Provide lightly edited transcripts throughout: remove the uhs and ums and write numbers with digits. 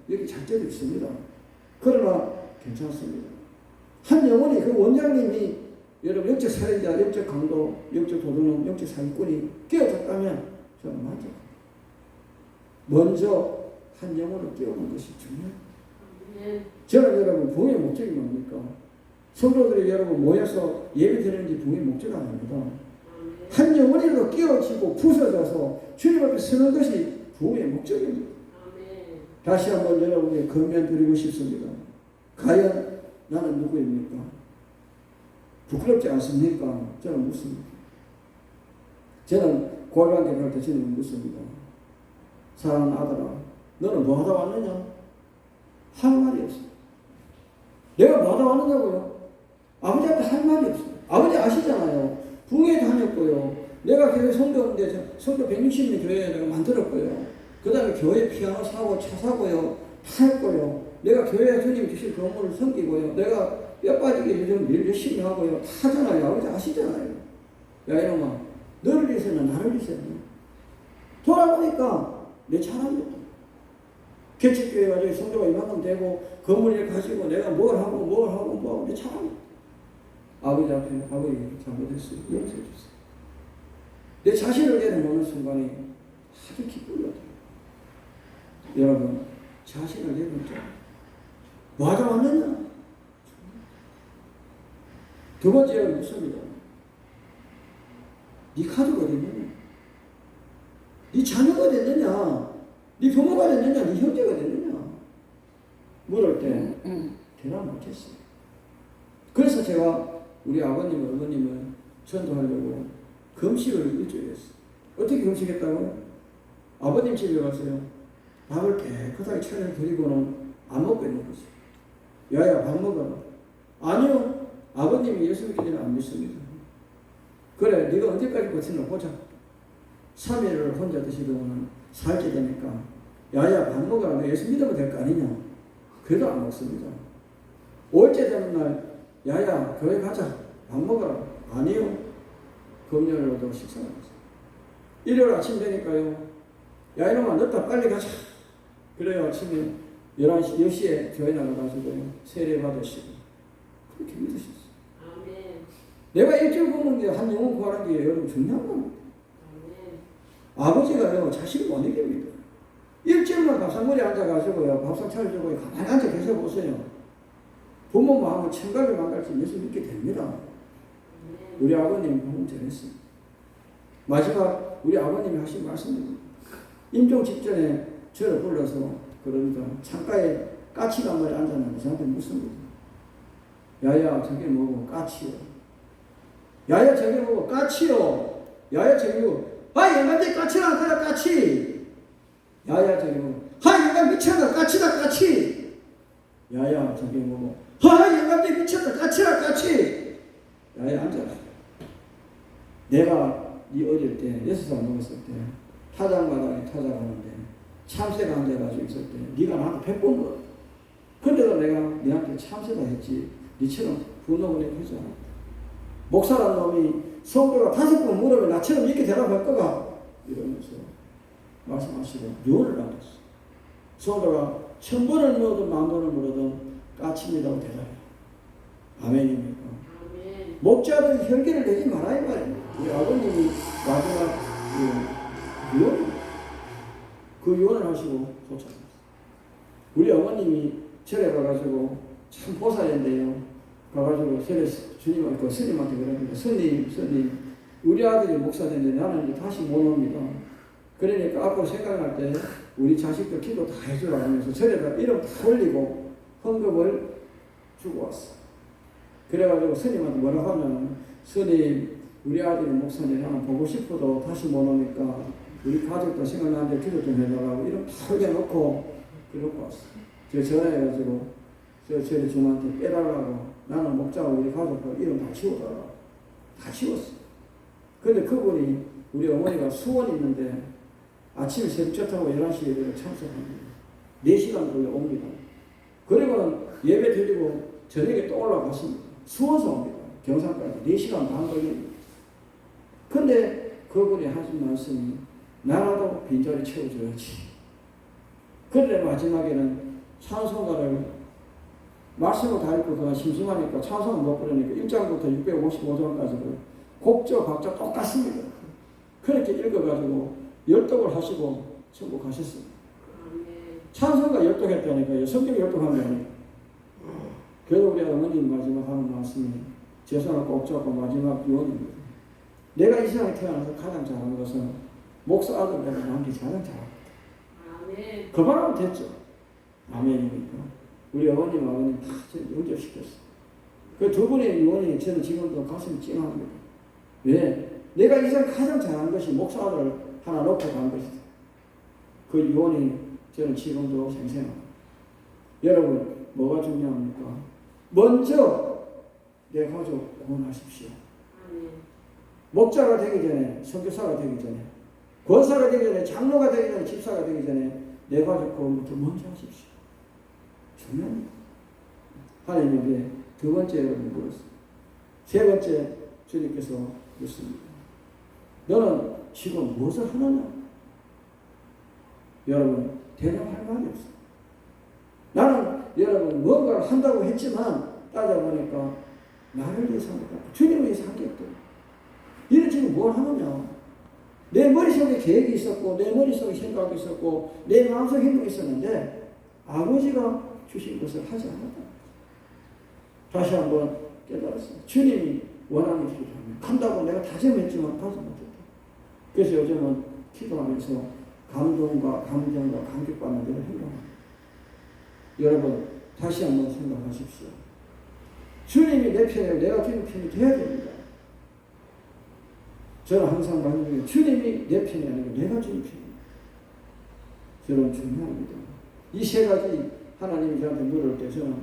여기 장점이 있습니다. 그러나 괜찮습니다. 한 영혼이 그 원장님이 여러분 영적 살인자, 영적 강도, 영적 도둑놈, 영적 사기꾼이 깨어졌다면 저는 맞아. 먼저 한 영혼을 깨우는 것이 중요해요. 저는 여러분 부흥의 목적이 뭡니까? 성도들이 여러분 모여서 예배 드리는 게 부흥의 목적 아닙니다. 한 영혼이라도 깨어지고 부서져서 주님 앞에 서는 것이 부흥의 목적입니다. 다시 한번 여러분에게 건면 드리고 싶습니다. 과연 나는 누구입니까? 부끄럽지 않습니까? 저는 묻습니다. 저는 고관계를 할 때 저는 묻습니다. 사랑하는 아들아, 너는 뭐 하다 왔느냐? 할 말이 없어요. 내가 뭐 하다 왔느냐고요? 아버지한테 할 말이 없어요. 아버지 아시잖아요. 부흥회 다녔고요. 내가 교회 성도인데 성도 160명 교회 내가 만들었고요. 그 다음에 교회 피아노 사고 차 사고요. 다 했고요. 내가 교회 주님 주신 건물을 섬기고요. 내가 뼈 빠지게 요즘 일 열심히 하고요. 다 하잖아요. 아버지 아시잖아요. 야 이놈아, 너를 위해서는 나를 위해서는 돌아보니까 내 차람이었다. 개척교회 가지고 성도가 이만큼 되고 건물을 가지고 내가 뭘 하고 내 차람이었다. 아버지 앞에 아버지 잘못했어요. 용서해 주세요. 내 자신을 내려놓는 순간에 아주 기쁘거든요. 여러분 자신을 내려놓자. 뭐 하다 왔느냐? 두 번째는 묻습니다. 네 가족이 어딨느냐? 네 자녀가 됐느냐? 네 부모가 됐느냐? 네 형제가 됐느냐? 물을 때 대답 못했어요. 그래서 제가 우리 아버님과 어머님을 전도하려고 금식을 일주일 했어요. 어떻게 금식했다고요? 아버님 집에 갔어요. 밥을 깨끗하게 차려 드리고는 안 먹고 있는 거죠. 야야 밥 먹어라. 아니요. 아버님이 예수 믿기 전에 안 믿습니다. 그래 네가 언제까지 버티나 보자. 3일을 혼자 드시더니 살게 되니까 야야 밥 먹어라. 너 예수 믿으면 될 거 아니냐. 그래도 안 먹습니다. 5일째 되는 날 야야 교회 가자. 밥 먹어라. 아니요. 금요일로도 식사를 했어요. 일요일 아침 되니까요. 야 이놈아 늦다 빨리 가자. 그래요. 아침에 11시 10시에 교회 나가가지고요. 세례 받으시고 그렇게 믿으셨어요. 내가 일주일 보는 게 한 영혼 구하는 게 여러분 중요한 겁니다. 아버지가요 자식을 못 이깁니다. 일주일만 밥상머리에 앉아가지고요 밥상 차려주고 가만히 앉아 계셔 보세요. 부모 마음을 천갈을 망갈지 예수 믿게 됩니다. 우리 아버님 보면 잘했어요. 마지막 우리 아버님이 하신 말씀입니다. 임종 직전에 저를 불러서 그럽니다. 창가에 까치가 한 마리 앉았는데 저한테 묻습니다. 야야 저게 뭐고 까치요. 야야 저게 뭐고 까치요. 야야 저게 뭐고 영감제 까치라 그래 까치. 야야 저게 뭐고 영감 미쳤다 까치다 까치. 야야 저게 뭐고 영감제 미쳤다 까치라 까치. 야야 앉아라. 내가 네 어릴 때 6살 먹었을 때 타작마당에 타작하는데 참새가 앉아가지고 있을 때 네가 나한테 100번 물어. 근데도 내가 네한테 참새다 했지 네처럼 분노를 하지 않아. 목사란 놈이 성도가 5번 물으면 나처럼 이렇게 대답할 거가 이러면서 말씀하시고 유언을 남겼어. 성도가 1000번을 물어든 10,000번을 물어든 까칩니다고 대답해요. 아멘입니까? 아멘. 목자들 혈기를 내지 말아야 말이에요. 우리 아버님이 마지막 유언 그 유언을 하시고 도착했어요. 우리 어머님이 절에 가가지고 참 보살인데요. 가가지고 절에 주님한테 스님한테 그럽니다. 스님 우리 아들이 목사 됐는데 나는 이제 다시 못 옵니다. 그러니까 앞으로 생각날 때 우리 자식들 기도 다 해주라 하면서 절에다 이름 다 올리고 헌금을 주고 왔어. 그래가지고 스님한테 뭐라고 하면 스님 우리 아들이 목사님 나는 보고 싶어도 다시 못 오니까 우리 가족도 생각나는데 기도 좀 해달라고 이름 다 올려놓고 그러고 왔어. 제가 전화해가지고 저희 주님한테 빼달라고 나는 목자고 우리 가족들 이름 다 치워달라. 다 치웠어. 근데 그분이 우리 어머니가 수원이 있는데 아침에 새벽 타고 11시에 참석합니다. 4시간 걸려 옵니다. 그리고는 예배 드리고 저녁에 또 올라갔습니다. 수원서 옵니다. 경산까지 4시간 반 걸립니다. 근데 그분이 하신 말씀이 나라도 빈자리 채워줘야지. 그런데 마지막에는 찬송가를 말씀을 다 읽고 그가 심심하니까 찬송을 못 부르니까 1장부터 655장까지 곡조 각자 똑같습니다. 그렇게 읽어가지고 열독을 하시고 천국하셨습니다. 찬송가 열독했다니까요. 성경 열독한 게 아니고. 그래도 우리 어머님 마지막 하는 말씀이 제 손을 꼭 잡고 마지막 유언입니다. 내가 이 세상에 태어나서 가장 잘하는 것은 목사 아들보다 남기 가장 잘합니다. 그 말하면 됐죠. 아멘입니까? 우리 어머님, 아버님 다 저를 영접시켰어요. 그 두 분의 유언이 저는 지금도 가슴이 찡합니다. 왜? 내가 이 세상에 가장 잘하는 것이 목사 아들을 하나 놓고 간 것이다. 그 유언이 저는 지금도 생생합니다. 여러분, 뭐가 중요합니까? 먼저 내 가족 구원하십시오. 목자가 되기 전에, 선교사가 되기 전에, 권사가 되기 전에, 장로가 되기 전에, 집사가 되기 전에 내 가족 구원부터 먼저 하십시오. 중요합니다. 하나님에게 두 번째 물었습니다. 세 번째 주님께서 묻습니다. 너는 지금 무엇을 하느냐? 여러분, 대답할 말이 없어요. 나는 여러분 뭔가를 한다고 했지만 따져보니까 나를 위해서 한 게 없고 주님을 위해서 한 게 없고 너는 지금 뭘 하느냐? 내 머릿속에 계획이 있었고 내 머릿속에 생각이 있었고 내 마음속에 행동이 있었는데 아버지가 주신 것을 하지 않았다. 다시 한번 깨달았습니다. 주님이 원하는 길을 하면 간다고 내가 다짐했지만 가지 못했다. 그래서 요즘은 기도하면서 감동과 감정과 감격받는 대로 행동합니다. 여러분 다시 한번 생각하십시오. 주님이 내 편이고 내가 주님 편이 돼야 됩니다. 저는 항상 말하는 게 주님이 내 편이 아니고 내가 주님 편입니다. 저는 중요합니다. 이 세 가지 하나님이 저한테 물을 때 저는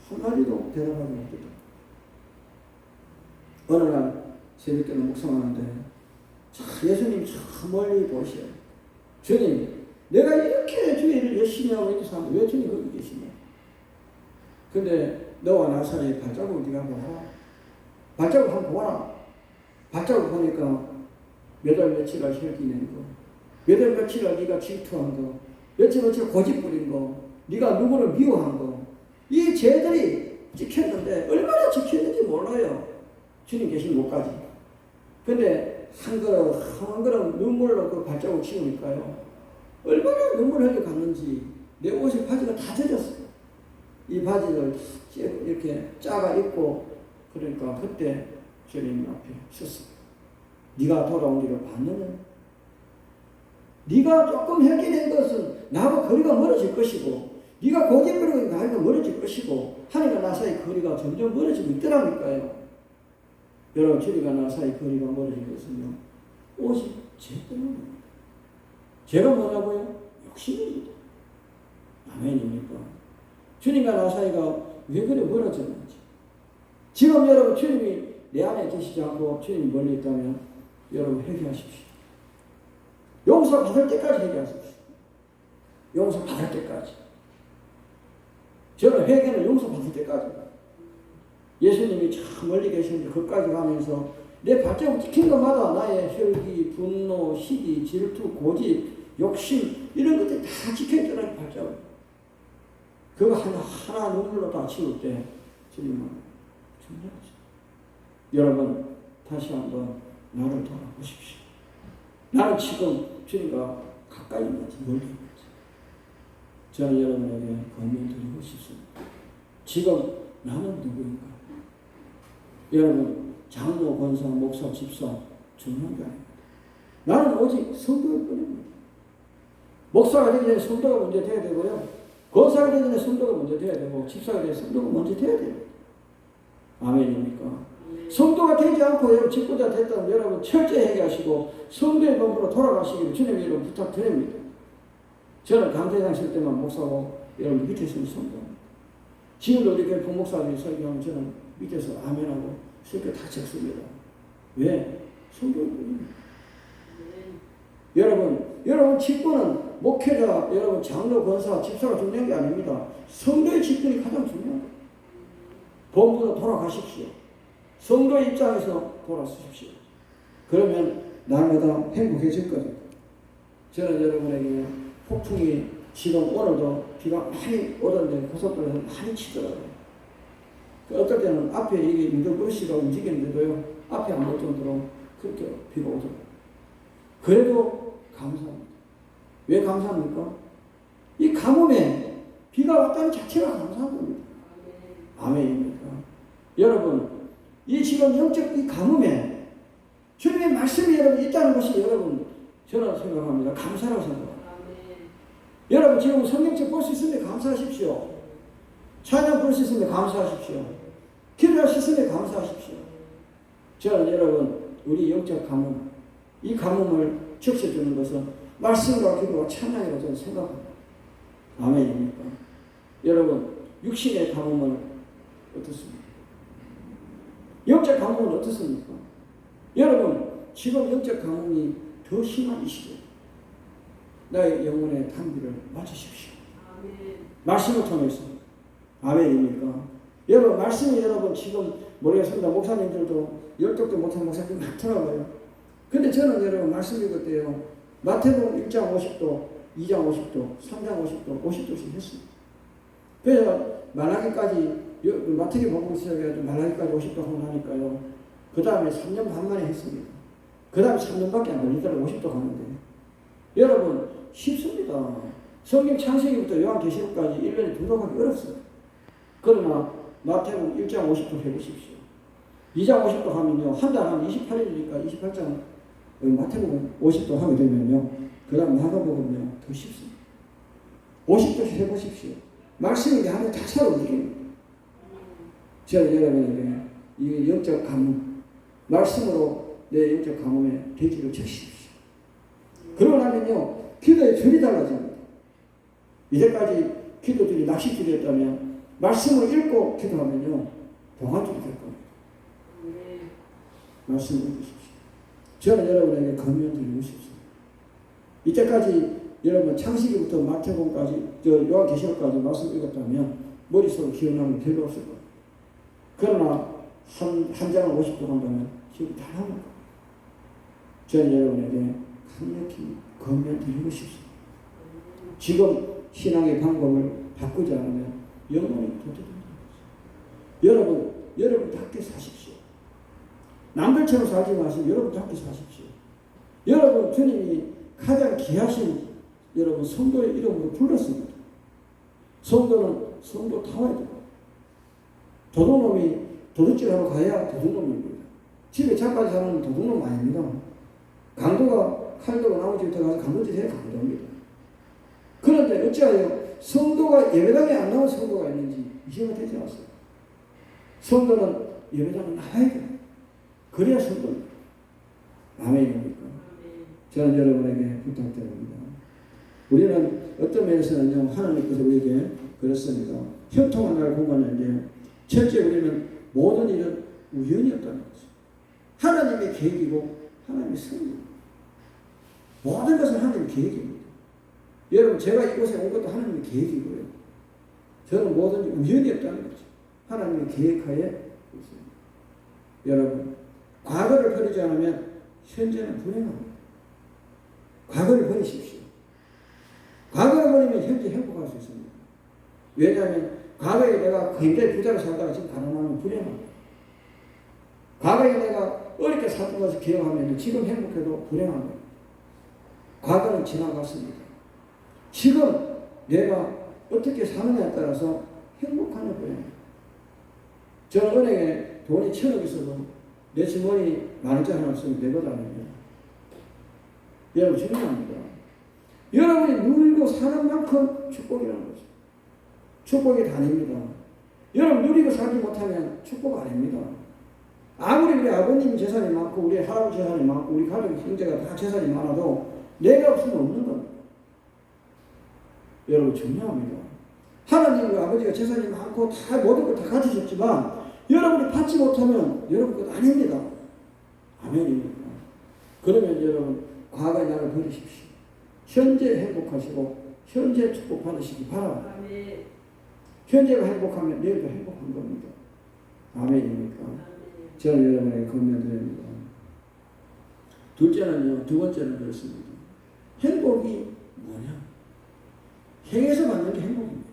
한마디도 대답하지 못했다. 어느 날 새벽에는 묵상하는데 예수님이 저 멀리 보시요. 주님, 내가 이렇게 주의 일을 열심히 하고 이렇게 사는데 왜 주님 거기 계시냐? 근데 너와 나 사이에 발자국을 네가 보라. 발자국 한번 보라. 발자국 보니까 몇 월 며칠을 혈기낸 거, 몇 월 며칠을 네가 질투한 거, 며칠 고집 부린 거, 네가 누구를 미워한 거, 이 죄들이 찍혔는데 얼마나 찍혔는지 몰라요. 주님 계신 곳까지. 근데 한 걸음 눈물로 그 발자국 치우니까요. 얼마나 눈물 흘려 갔는지 내 옷에 바지가 다 젖었어요. 이 바지를 이렇게 짜가 입고 그러니까 그때 주님 앞에 섰어요. 네가 돌아온 길을 봤느냐? 네가 조금 혁기낸 것은 나하고 거리가 멀어질 것이고 네가 고집 부리고 나하고 멀어질 것이고 하나님과 나 사이 거리가 점점 멀어지고 있더라니까요. 여러분 주님과 나 사이 거리가 멀어진 것은요 오직 죄 때문입니다. 죄가 뭐냐고요? 욕심입니다. 아멘입니까? 주님과 나 사이가 왜 그래 멀어졌는지. 지금 여러분 주님이 내 안에 계시지 않고 주님이 멀리 있다면 여러분 회개하십시오. 용서 받을 때까지 회개하십시오. 용서 받을 때까지. 저는 회개는 용서 받을 때까지. 예수님이 참 멀리 계시는데 거기까지 가면서 내 발자국 찍힌 것마다 나의 혈기, 분노, 시기, 질투, 고집, 욕심 이런 것들이 다 찍혀있더라고요. 발자국. 그거 하나 눈물로 다 치울 때 주님은 중요하죠. 여러분 다시 한번 나를 돌아보십시오. 나는 지금 주님과 가까이 있는지 멀리 있는지 저는 여러분에게 권면드리고 싶습니다. 지금 나는 누구인가? 여러분 장로, 권사, 목사, 집사 중요한 게 아닙니다. 나는 오직 성도일 뿐입니다. 목사가 되기 전에 성도가 먼저 돼야 되고요. 권사가 되기 전에 성도가 먼저 돼야 되고 집사가 되기 전에 성도가 먼저 돼야 돼요. 아멘입니까? 성도가 되지 않고 여러분 직분자 됐다면 여러분 철저히 회개하시고 성도의 몸으로 돌아가시기를 주님의 이름으로 부탁드립니다. 저는 강대장 쓸 때만 목사고 여러분 밑에 있으면 성도입니다. 지금도 우리 교회 부목사들이 설교하면 저는 밑에서 아멘하고 설교 다 적습니다. 왜? 성도일 뿐입니다. 여러분 직분은 목회자, 여러분 장로, 권사, 집사가 중요한 게 아닙니다. 성도의 직분이 가장 중요합니다. 본분으로 돌아가십시오. 성도의 입장에서 돌아서십시오. 그러면 날마다 행복해질 거예요. 저는 여러분에게 폭풍이 지금 오늘도 비가 많이 오던데 고속도로에서 많이 치더라고요. 어떨 때는 앞에 이게 인도버스가 움직이는데도요, 앞에 안 볼 정도로 그렇게 비가 오더라고요. 그래도 감사합니다. 왜 감사합니까? 이 가뭄에 비가 왔다는 자체가 감사한 겁니다. 아멘입니까? 여러분, 이 지금 영적 이 가뭄에 주님의 말씀이 여러분 있다는 것이 여러분, 저는 생각합니다. 감사라고 생각합니다. 여러분, 지금 성경책 볼 수 있으면 감사하십시오. 찬양 볼 수 있으면 감사하십시오. 기도할 수 있으면 감사하십시오. 저는 여러분, 우리 영적 가뭄, 이 가뭄을 적셔주는 것은 말씀과 기도와 찬양이라고 저는 생각합니다. 아멘입니까? 여러분, 육신의 가뭄은 어떻습니까? 영적 가뭄은 어떻습니까? 여러분, 지금 영적 가뭄이 더 심한 이 시대, 나의 영혼의 단비를 맞으십시오. 아멘. 말씀을 통해서. 아멘입니까? 여러분, 말씀이 여러분 지금 모르겠습니다. 목사님들도 열독도 못한 목사님 많더라고요. 근데 저는 여러분 말씀 읽었대요. 마태복음 1장 50도, 2장 50도, 3장 50도, 50도씩 했습니다. 그래서 말라기까지, 마태복음 시작해가지고 말라기까지 50도 하고 나니까요. 그 다음에 3년 반 만에 했습니다. 그 다음에 3년밖에 안 걸리더라고요. 50도 가는데. 여러분, 쉽습니다. 성경 창세기부터 요한계시록까지 1년에 2도 하기 어렵어요. 그러나 마태복음 1장 50도 해보십시오. 2장 50도 하면요. 한 달 한 28일이니까 28장 마태복음 50도 하게 되면요. 그 다음 마가복음은요. 더 쉽습니다. 50도씩 해보십시오. 말씀이 하루에 다 살아 움직입니다. 제가 여러분에게 이 영적 가뭄, 말씀으로 내 영적 가뭄에 대기를 적십시오. 그러고 나면요. 기도의 줄이 달라집니다. 이제까지 기도줄이 낚싯줄이었다면 말씀을 읽고 기도하면요. 동화줄이 될 겁니다. 말씀을 읽으십시오. 저는 여러분에게 권면드리고 싶습니다. 이때까지 여러분 창세기부터 마태복음까지 요한계시록까지 말씀 읽었다면 머릿속으로 기억나면 별로 없을 거예요. 그러나 한 장을 50도 한다면 기억이 다 나는 거예요. 저는 여러분에게 강력히 권면드리고 싶습니다. 지금 신앙의 방법을 바꾸지 않으면 영원히 도태된다는 거죠. 여러분답게 사십시오. 남들처럼 살지 마시고 여러분답게 사십시오. 여러분 주님이 가장 귀하신 여러분 성도의 이름으로 불렀습니다. 성도는 성도 타워야 됩니다. 도둑놈이 도둑질하러 가야 도둑놈입니다. 집에 잠깐 사는 도둑놈 아닙니다. 강도가 칼도가 나무집부터 가서 강도짓 해야 강도입니다. 그런데 어찌하여 성도가 예배당에 안 나온 성도가 있는지 이해가 되지 않았어요. 성도는 예배당에 나와야 돼요. 그래야 성도입니다. 아멘입니까? 저는 여러분에게 부탁드립니다. 우리는 어떤 면에서는요, 하나님께서 우리에게 그렇습니다. 형통한 날 공간인데, 첫째 우리는 모든 일은 우연이었다는 거죠. 하나님의 계획이고, 하나님의 섭리입니다. 모든 것은 하나님의 계획입니다. 여러분, 제가 이곳에 온 것도 하나님의 계획이고요. 저는 뭐든지 우연이었다는 거죠. 하나님의 계획하에 있습니다. 여러분, 과거를 버리지 않으면 현재는 불행합니다. 과거를 버리십시오. 과거를 버리면 현재 행복할 수 있습니다. 왜냐하면 과거에 내가 굉장히 부자로 살다가 지금 가난하면 불행합니다. 과거에 내가 어렵게 살던 것을 기억하면 지금 행복해도 불행합니다. 과거는 지나갔습니다. 지금 내가 어떻게 사느냐에 따라서 행복하냐 불행합니다. 저는 은행에 돈이 1,000억 있어도 내 주머니 10,000원짜리 하나 없으면 내보다는요. 여러분 중요합니다. 여러분이 누리고 사는 만큼 축복이라는 거죠. 축복이 다닙니다. 여러분 누리고 살지 못하면 축복 아닙니다. 아무리 우리 아버님 재산이 많고 우리 할아버지 재산이 많고 우리 가족 형제가 다 재산이 많아도 내가 없으면 없는 겁니다. 여러분 중요합니다. 하나님 우리 아버지가 재산이 많고 다 모든 걸 다 가지셨지만 여러분이 받지 못하면 여러분 것 아닙니다. 아멘입니까? 그러면 여러분 과거의 나를 버리십시오. 현재 행복하시고 현재 축복 받으시기 바랍니다. 아멘. 현재가 행복하면 내일도 행복한 겁니다. 아멘입니까? 아멘. 저는 여러분에게 권면드립니다. 두 번째는 그렇습니다. 행복이 뭐냐? 행해서 받는 게 행복입니다.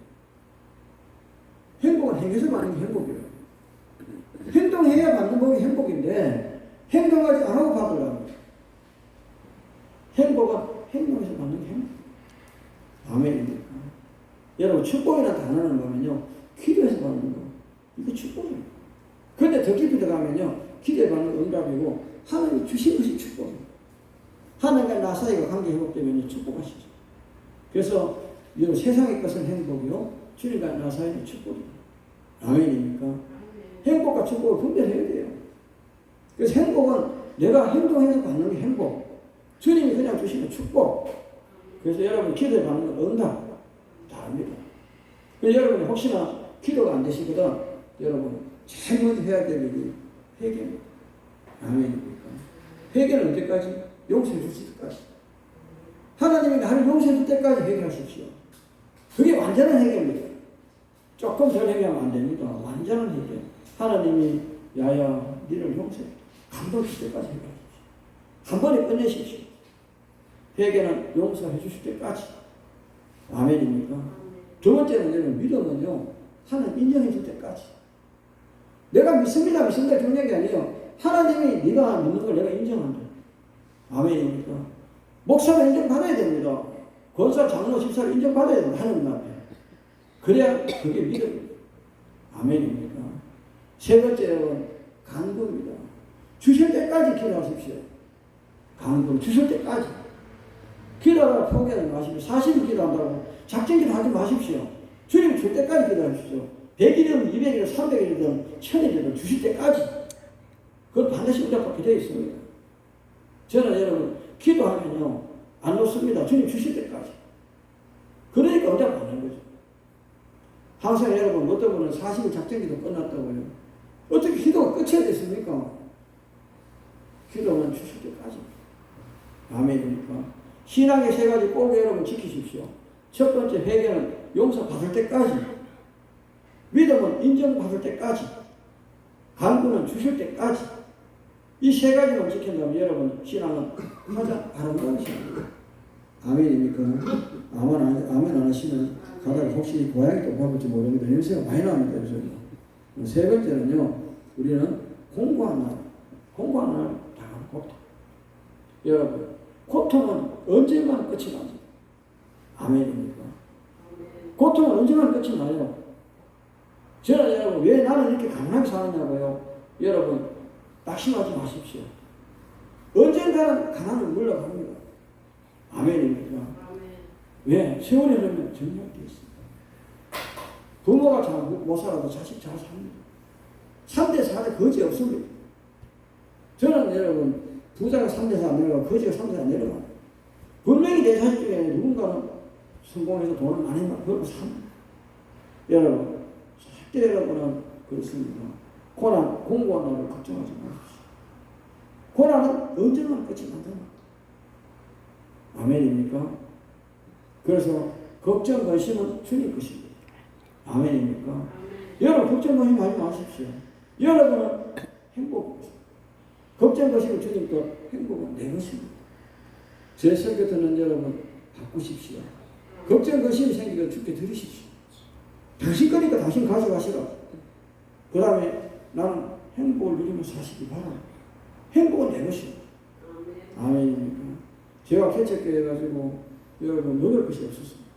행복은 행해서 받는 게 행복이에요. 행동해야 받는 복이 행복인데 행동하지 안 하고 받으려고. 행복은 행동해서 받는 게 행복. 아멘입니까? 여러분 축복이라는 단어는 뭐냐면요, 기도해서 받는 거. 이거 축복이에요. 근데 더 깊이 들어가면요, 기도해 받는 건 응답이고 하나님이 주신 것이 축복이에요. 하나님과 나 사이가 관계 회복되면 축복하시죠. 그래서 이 세상의 것은 행복이요, 주님과 나 사이는 축복이에요. 아멘입니까? 행복과 축복을 분별해야 돼요. 그래서 행복은 내가 행동해서 받는 게 행복, 주님이 그냥 주시는 축복. 그래서 여러분 기도해 받는 건 응답 다릅니다. 그래서 여러분이 혹시나 기도가 안 되시거든, 여러분 제일 먼저 해야 될 일이 회개입니다. 아멘입니까? 회개는 언제까지? 용서해 주실 때까지. 하나님이 나를 용서해 줄 때까지 회개하십시오. 그게 완전한 회개입니다. 조금 덜 회개하면 안 됩니다. 완전한 회개. 하나님이 야야 니를 용서해, 감동 줄 때까지 회개하십시오. 한 번에 끝내십시오. 회개는 용서해 주실 때까지. 아멘입니까? 두 번째는 믿음은요, 하나님 인정해 줄 때까지. 내가 믿습니다 중요한 게 아니에요. 하나님이 네가 믿는 걸 내가 인정한다. 아멘입니까? 목사를 인정받아야 됩니다. 권사, 장로, 집사를 인정받아야 됩니다. 하나님 앞에. 그래야 그게 믿음입니다. 아멘입니까? 세 번째는 간구입니다. 주실 때까지 기도하십시오. 간구, 주실 때까지. 기도하다가 포기하지 마십시오. 40일 기도한다고 작전 기도하지 마십시오. 주님 줄 때까지 기도하십시오. 100일이든 200일이든 300일이든 1000일이든 주실 때까지. 그건 반드시 응답받게 되어 있습니다. 저는 여러분 기도하면요 안 놓습니다. 주님 주실 때까지. 그러니까 응답 받는 거죠. 항상 여러분 어떤 분은 40일 작전기도 끝났다고요. 어떻게 기도가 끝이 됐습니까? 기도는 주실 때까지. 아멘입니까? 신앙의 세 가지 꼭 여러분 지키십시오. 첫 번째 회개는 용서받을 때까지, 믿음은 인정받을 때까지, 간구는 주실 때까지. 이 세 가지만 지킨다면 여러분 신앙은 가장 아름다운 신앙입니다. 아멘입니까? 아멘 안 하시면 가다가 혹시 고양이 또 봐볼지 모르겠는데 냄새가 많이 납니다. 그래서 세 번째는요, 우리는 공부하는 날 당하는 고통. 여러분 고통은 언제만 끝이 나죠? 아멘입니까? 고통은 언제만 끝이 나요? 저는 여러분 왜 나는 이렇게 가난하게 사느냐고요? 여러분 낙심하지 마십시오. 언젠가는 가난은 물러갑니다. 아멘입니까? 아멘. 왜? 세월이 흐르면 정리되어 있습니다. 부모가 잘 못 살아도 자식 잘 삽니다. 3대 4대 거지 없습니다. 저는 여러분 부자가 3대 4 내려가고 거지가 3대 4 내려가요. 분명히 내 자식 중에 누군가는 성공해서 돈을 많이 벌고 삽니다. 여러분 절대 여러분은 그렇습니다. 고난, 공고한 날을 걱정하지 마십시오. 고난은 언제나 끝이 난다. 아멘입니까? 그래서 걱정, 근심은 주님 것입니다. 아멘입니까? 아멘. 여러분 걱정, 근심하지 마십시오. 여러분은 행복입니다. 걱정, 근심은 주님 것, 행복은 내 것입니다. 제 설교 듣는 여러분 바꾸십시오. 걱정, 근심이 생기면 주께 드리십시오. 당신 거니까 당신 가져가시라. 그 다음에 나는 행복을 누리며 사시기 바랍니다. 행복은 내 것입니다. 아멘입니까? 제가 개척교회 해가지고 여러분 먹을 것이 없었습니다.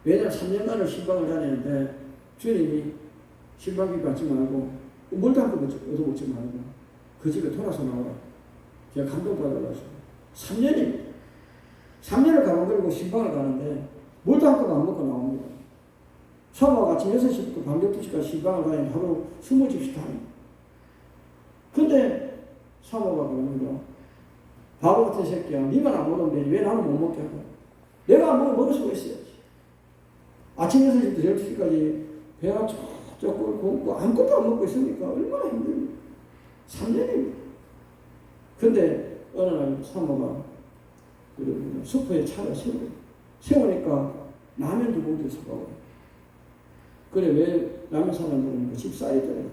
왜냐하면 3년간을 신방을 다니는데 주님이 신방비 받지 말고 물도 한 번 얻어먹지 말고 그 집에 돌아서 나오라. 제가 감동받아가지고 3년입니다. 3년을 가만 걸고 신방을 가는데 물도 한 번 안 먹고 나옵니다. 사모가 아침 6시부터 밤 12시까지 신방을 다니면 하루 20집씩 다닙니다. 근데 사모가 그러는가, 바보 같은 새끼야. 니만 안 먹으면 되지. 왜 나는 못 먹게 하고. 내가 안 먹으면 먹을 수가 있어야지. 아침 6시부터 12시까지 배가 쩍쩍 굶고 아무것도 안 먹고 있으니까 얼마나 힘듭니까? 3년입니다. 근데 어느 날 사모가 슈퍼에 차를 세우니까 라면 2봉지 사가고. 그래, 왜 라면 사는 거는 집 사이드래.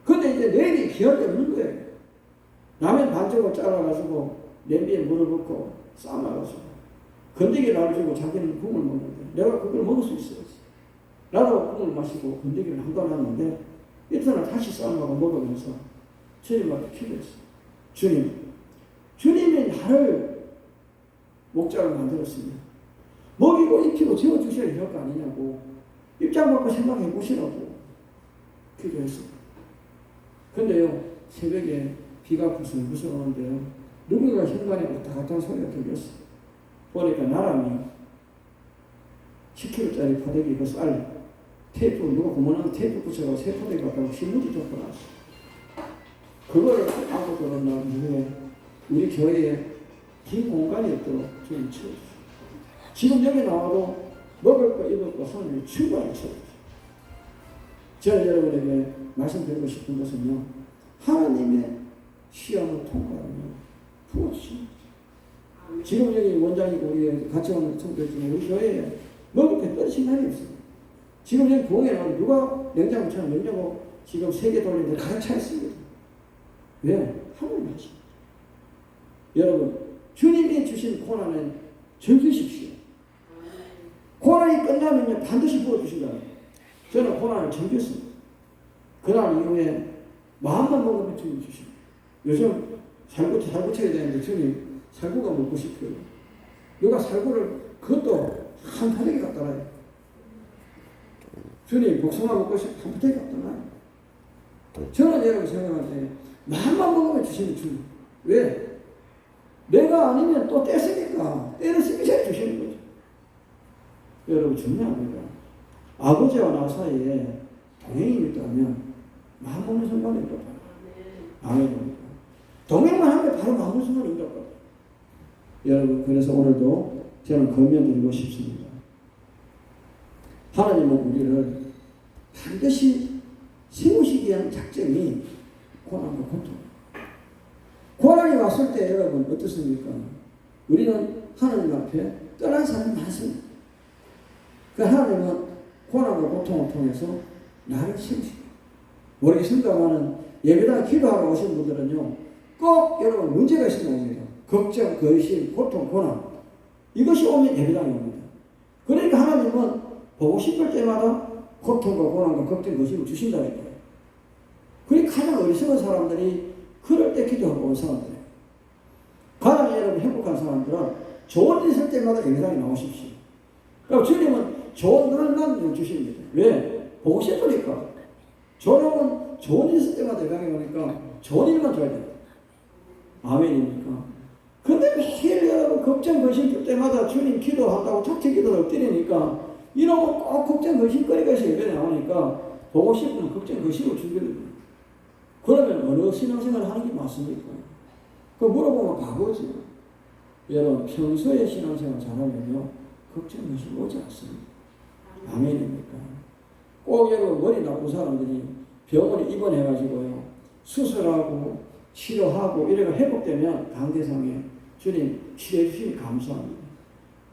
근데 이제 내일이 기약이 없는 거예요. 라면 반쪽을 잘라가지고 냄비에 물을 붓고 삶아가지고 건더기를 나를 주고 자기는 국을 먹는데 내가 그걸 먹을 수 있어요. 나도 국을 마시고 건더기를 한번 놨는데 이튿날 다시 삶아서 먹으면서 주님한테 기도했어요. 주님이 나를 목자를 만들었습니다. 먹이고 입히고 재워주셔야 될 거 아니냐고 입장 바꿔 생각해 보시라고 기도했어요. 근데요, 새벽에 비가 부슬부슬 오는데요, 누군가 현관에 왔다 갔다 하는 소리가 들렸어요. 보니까 나람이 10kg짜리 포대기 그 쌀 테이프, 누가 구멍에 테이프 붙여서 새 포대기 갖다가 신문지 덮어놨어. 그거를 안고 들어온 날 이후에 우리 교회에 긴 공간이 없도록 주님 채워주세요. 지금 여기 나와도 먹을 거, 입을 거 하나님이 충분히 채워주세요. 저는 여러분에게 말씀드리고 싶은 것은요, 하나님의 시험을 통과하면 부어주십니다. 지금 여기 원장이고 우리 같이 오는 성도들지만 우리 교회에 먹을 게 떨어진 날이 없습니다. 지금 여기 공에 나오면 누가 냉장고처럼 냉장고 지금 3개 돌리는데 가득 차 있습니다. 왜? 하나님 하십니다. 여러분, 주님이 주신 고난은 즐기십시오. 고난이 끝나면 반드시 부어주신다. 저는 고난을 즐겼습니다. 그날 이후에 마음만 먹으면 주님 주십니다. 요즘 살구 쳐야 되는데 주님 살구가 먹고 싶어요. 누가 살구를 그것도 한 포대기 갖다 놔요. 주님 복숭아 먹고 싶어 한 포대기 갖다 놔요. 저는 여러분 생각할 때 마음만 먹으면 주시는 주님. 왜? 내가 아니면 또 떼쓰니까 때를 쓰기 전에 주시는 거죠. 여러분 중요합니다. 아버지와 나 사이에 동행이 있다면 마음 먹는 순간이 있다고. 아멘. 동행만 하면 바로 마음 먹는 순간이 있다고. 여러분, 그래서 오늘도 저는 권면드리고 싶습니다. 하나님은 우리를 반드시 세우시기 위한 작정이 고난과 고통. 고난이 왔을 때 여러분 어떻습니까? 우리는 하나님 앞에 떠난 사람이 많습니다. 그 하나님은 고난과 고통을 통해서 나를 세우십니다. 모르겠습니다만은 예배당에 기도하러 오신 분들은요, 꼭 여러분 문제가 있으면 옵니다. 걱정, 근심, 고통, 고난. 이것이 오면 예배당에 옵니다. 그러니까 하나님은 보고 싶을 때마다 고통과 고난과 걱정, 근심을 주신다는 거예요. 그러니까 가장 어리석은 사람들이 그럴 때 기도하고 온 사람들이에요. 가장 여러분 행복한 사람들은 좋은 일 있을 때마다 예배당에 나오십시오. 그러니까 주님은 좋은 일만 주십니다. 왜? 보고 싶으니까. 저놈은 좋은 일 있을 때마다 예배당에 오니까 좋은 일만 줘야 돼요. 아멘입니까? 근데 매일 여러분 걱정, 근심 줄 때마다 주님 기도한다고 착지 기도를 엎드리니까 이러면 꼭 걱정, 근심거리가 있어 예배에 나오니까 보고 싶으면 걱정, 근심을 주게 됩니다. 그러면 어느 신앙생활을 하는 게 맞습니까? 그 물어보면 바보지. 여러분 평소에 신앙생활 잘하면요 걱정, 근심 오지 않습니다. 아멘입니까? 꼭 여러분 머리 나쁜 사람들이 병원에 입원해가지고요 수술하고 치료하고 이래가 회복되면 강대상에 주님 치료해 주시니 감사합니다.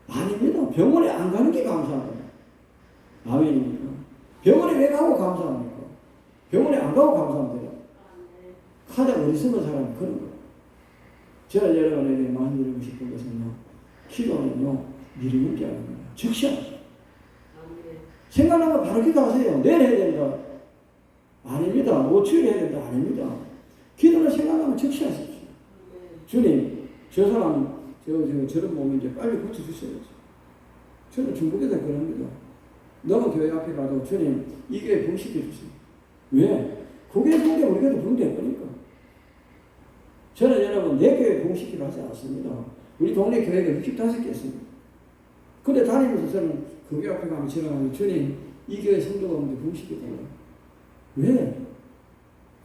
아닙니다. 병원에 안 가는 게 감사합니다. 아멘입니까? 병원에 왜 가고 감사합니까? 병원에 안 가고 감사합니다. 가장 어리석은 사람이 그런 거예요. 제가 여러분에게 말씀드리고 싶은 것은요, 기도는요 미루는 게 아닙니다. 즉시 하세요. 생각나면 바로 기도하세요. 내일 해야 된다. 아닙니다. 5주일 해야 된다. 아닙니다. 기도를 생각하면 즉시 하십시오. 주님, 저 사람, 저런 몸이 이제 빨리 고쳐주셔야죠. 저는 중국에서 그럽니다. 너무 교회 앞에 가도 주님, 이 교회 부흥시켜주세요. 왜? 그게 성대 우리 교회도 부흥될 거니까. 저는 여러분, 내 교회 부흥시키려 하지 않습니다. 우리 동네 교회가 65개 있습니다. 근데 다니면서 저는 그 교회 앞에 가면 지나가면 주님, 이 교회 성도가 없는데 부흥시켜달라고. 왜?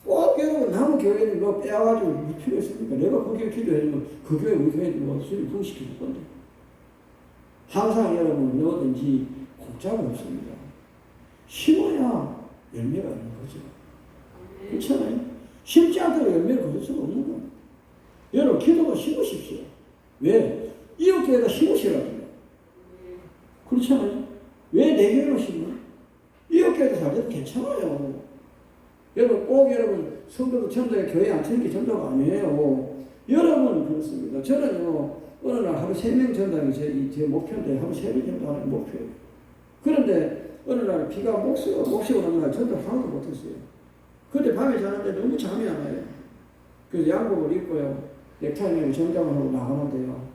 꼭 여러분 남은 교회는 뭐 빼와가지고 뭐 필요 있습니까? 내가 그 교회 기도해주면 그 교회 우리 교회는 뭐 수리 부흥시켜줄 건데. 항상 여러분 뭐든지 공짜가 없습니다. 심어야 열매가 있는 거죠. 그렇잖아요? 심지 않다고 열매를 거둘 수가 없는 거예요. 여러분 기도가 심으십시오. 왜? 이웃 교회가 심으시라고요. 그렇잖아요? 왜 내 교회로 심어? 이웃 교회도 살려도 괜찮아요. 여러분 꼭 성도도 전도에 교회 안 치는 게 전도가 아니에요. 여러분은 그렇습니다. 저는요 어느 날 하루 3명 전담이 제 목표인데 하루 3명 정도 하는 목표예요. 그런데 어느 날 비가 몹시 오는 날 전도 하나도 못했어요. 그런데 밤에 자는데 너무 잠이 안 와요. 그래서 양복을 입고요. 넥타이를 정장을 하고 나가는데요.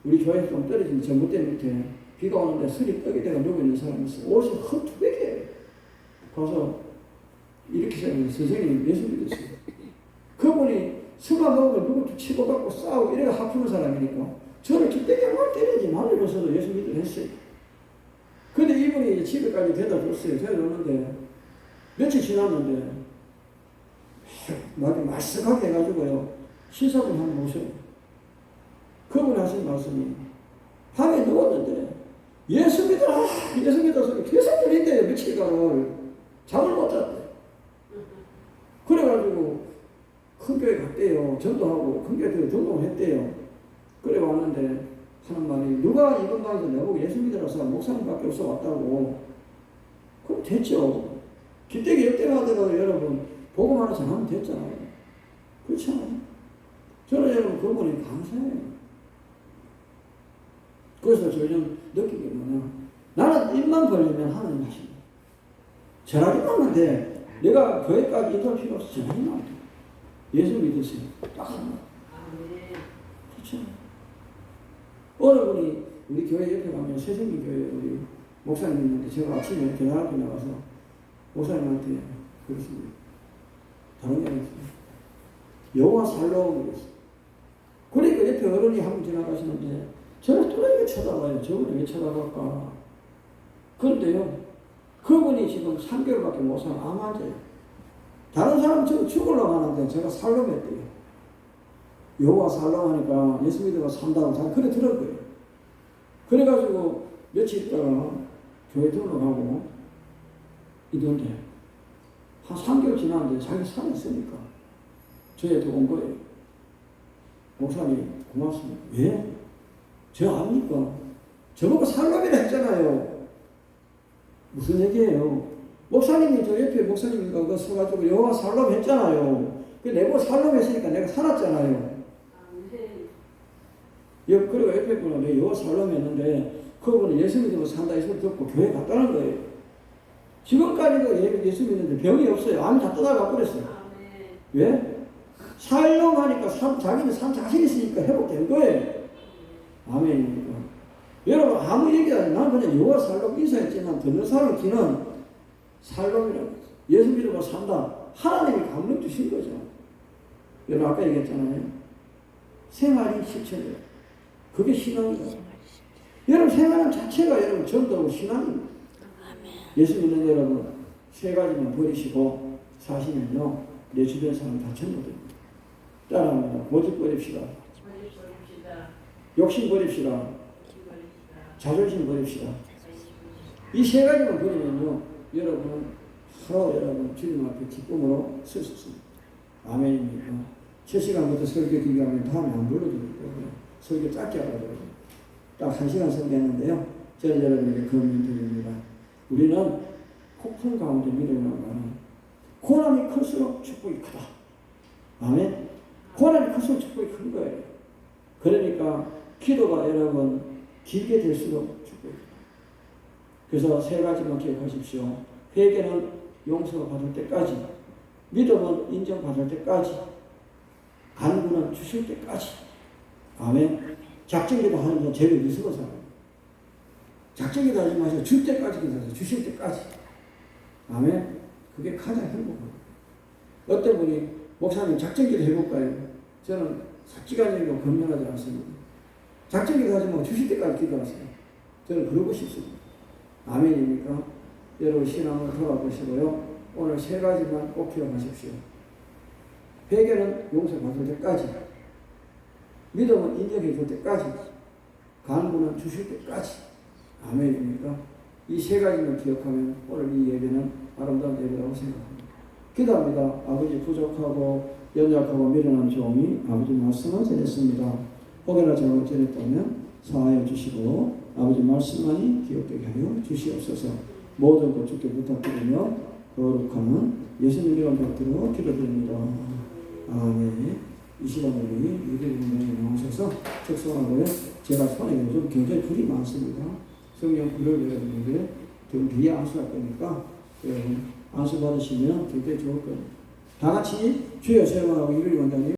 우리 교회에서 좀 떨어진 전봇대 밑에 비가 오는데 설이 떡이 되어 누워 있는 사람이 있어요. 옷이 헛투백이에요. 가서 이렇게 생각해요. 선생님 예수 믿었어요. 그분이 술만 먹으면 누구도 치고받고 싸우고 이래가 하푸는 사람이니까 저를 기대게 막 때리지 말이로서도 예수 믿으려 했어요. 근데 이분이 집에까지 데려다 줬어요. 데려다 줬는데 며칠 지났는데 말이 말쓱하게 해가지고요. 시사분 한번 모셔요. 그분 하신 말씀이 밤에 누웠는데 예수 믿어라 예수 믿어서 계속 들린대요. 며칠간을 잠을 못 잤대요. 그래가지고 큰 교회 갔대요. 전도하고 큰 교회 등록을 했대요. 그래 왔는데 하는 말이 누가 이번 방에서 내보고 예수 믿으라서 목사님밖에 없어 왔다고. 그럼 됐죠. 기대기 역대하더라도 여러분 복음 하나 전하면 됐잖아요. 그렇잖아요. 저는 여러분 그분이 감사해요. 그래서 저는 느낀 게 뭐냐. 나는 입만 벌리면 하나님 하신다. 전하기만 하면 돼. 내가 교회까지 인도할 필요 없어. 전하기만 하면 돼. 예수 믿으세요. 딱 하나. 그렇죠. 어느 분이 우리 교회 옆에 가면 새생민 교회 우리 목사님 있는데 제가 아침에 교회 앞에 나가서 목사님한테 그랬습니다. 다른 게 아니었어요. 여호와 살로움 그랬어요. 그러니까 옆에 어른이 한 분 지나가시는데 저를 또 이렇게 쳐다봐요. 저분이 왜 쳐다볼까? 그런데요. 그분이 지금 3개월밖에 못 살아 암 환자예요. 다른 사람은 지금 죽으려고 하는데 제가 살로움 했대요. 여호와 살로움 하니까 예수 믿어가 산다고 잘 그래 들은 거예요. 그래가지고 며칠 있다가 교회 등록하고 이런데 한 3개월 지났는데 자기 살았으니까 저희한테 온 거예요. 목사님 고맙습니다. 왜? 저 압니까? 저보고 살로움이라 했잖아요. 무슨 얘기예요? 목사님이 저 옆에 목사님인가 서가지고 여호와 살로움 했잖아요. 내가 살로움 했으니까 내가 살았잖아요. 그리고 옆에 분은 내 여호와 살로움 했는데 그분은 예수 믿으면 산다 이 소리 듣고 교회 갔다는 거예요. 지금까지도 예수 믿는데 병이 없어요. 암이 다 떠나가 버렸어요. 왜? 살로움 하니까 자기는 자신 있으니까 회복된 거예요. 아멘입니다. 여러분 아무 얘기도 안 해요. 난 그냥 여호와 살로움 인사했지만 듣는 사람 귀는 살로움이라고 했어요. 예수 믿으면 산다. 하나님이 감동 주신 거죠. 여러분 아까 얘기했잖아요. 생활이 실천이에요. 그게 신앙이에요. 여러분 생활은 자체가 여러분 전도하고 신앙입니다. 예수 믿는 여러분 세 가지만 버리시고 사시면요 내 주변 사람 다 전도됩니다. 따라합니다. 고집 버립시다. 욕심 버립시다. 자존심 버립시다. 이 세 가지만 버리면요 여러분 서로 여러분 주님 앞에 기쁨으로 쓸 수 있습니다. 아멘입니까? 7시간부터 설교 기간하면 다음에 안 불러드릴 거예요. 설교 짧게 하라고 딱 1시간 설교했는데요. 저는 여러분에게 권면 드립니다. 우리는 폭풍 가운데 밀어나가는 고난이 클수록 축복이 크다. 아멘. 고난이 클수록 축복이 큰 거예요. 그러니까 기도가 여러분 길게 될수록 축복이 크다. 그래서 세 가지만 기억하십시오. 회개는 용서가 받을 때까지, 믿음은 인정받을 때까지, 간구는 주실 때까지. 아멘. 작정기도 하는 건 죄를 미수고 살아요. 작정기도 하지 마시고 줄 때까지 기도하세요. 주실 때까지. 아멘. 그게 가장 행복합니다. 어떤 분이 목사님 작정기도 해볼까요? 저는 솔직한 권면하지 않습니다. 작정기도 하지 말고 주실 때까지 기도하세요. 저는 그러고 싶습니다. 아멘입니까? 여러분 신앙을 돌아보시고요. 오늘 세 가지만 꼭 기억하십시오. 회개는 용서받을 때까지, 믿음은 인정해 줄 때까지, 간구는 주실 때까지. 아멘입니까? 이 세 가지만 기억하면 오늘 이 예배는 아름다운 예배라고 생각합니다. 기도합니다. 아버지 부족하고 연약하고 미련한 종이 아버지 말씀을 전했습니다. 혹여나 잘못 전했다면 사하여 주시고 아버지 말씀만이 기억되게 하여 주시옵소서. 모든 것 주께 부탁드리며 거룩한 예수님 이름 받들어 기도드립니다. 아멘. 이 시간에 유대인 원장이 나오셔서 적성하고요. 제가 손에 요즘 굉장히 불이 많습니다. 성령 불을 내렸는데 좀 뒤에 안수할 거니까 여러분 안수 받으시면 굉장히 좋을 거예요. 다 같이 주여 세번하고 유대인 원장님